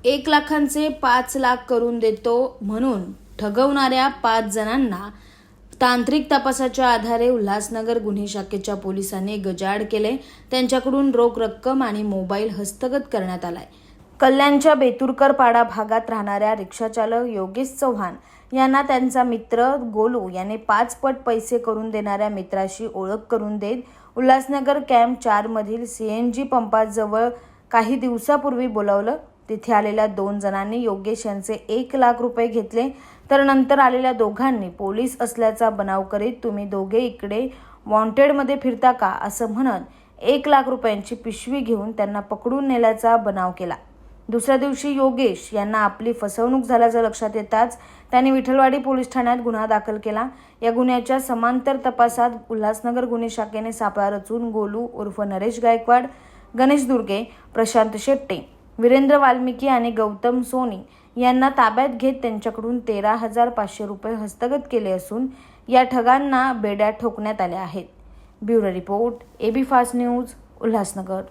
1 लाखांचे 5 लाख करून देतो म्हणून ठगवणाऱ्या 5 जणांना तांत्रिक तपासाच्या आधारे उल्हासनगर गुन्हे शाखेच्या पोलिसांनी गजाआड केले। त्यांच्याकडून रोख रक्कम आणि मोबाईल हस्तगत करण्यात आलाय। कल्याणच्या बेतुरकर पाडा भागात राहणाऱ्या रिक्षाचालक योगेश चव्हाण यांना त्यांचा मित्र गोलू याने 5 पट पैसे करून देणाऱ्या मित्राशी ओळख करून देत उल्हासनगर कॅम्प 4 मधील CNG पंपाजवळ काही दिवसापूर्वी बोलावलं। तिथे आलेल्या 2 जणांनी योगेश यांचे 1 लाख रुपये घेतले, तर नंतर आलेल्या दोघांनी पोलीस असल्याचा बनाव करीत तुम्ही दोघे इकडे वॉन्टेडमध्ये फिरता का असं म्हणत 1 लाख रुपयांची पिशवी घेऊन त्यांना पकडून नेल्याचा बनाव केला। दुसऱ्या दिवशी योगेश यांना आपली फसवणूक झाल्याचं लक्षात येताच त्यांनी विठलवाडी पोलीस ठाण्यात गुन्हा दाखल केला। या गुन्ह्याच्या समांतर तपासात उल्हासनगर गुन्हे शाखेने सापळा रचून गोलू उर्फ नरेश गायकवाड, गणेश दुर्गे, प्रशांत शेट्टे, वीरेंद्र वाल्मिकी आणि गौतम सोनी यांना ताब्यात घेत त्यांच्याकडून 13,500 रुपये हस्तगत केले असून या ठगांना बेड्या ठोकण्यात आल्या आहेत। Bureau report, AB fast news, Ulhasnagar.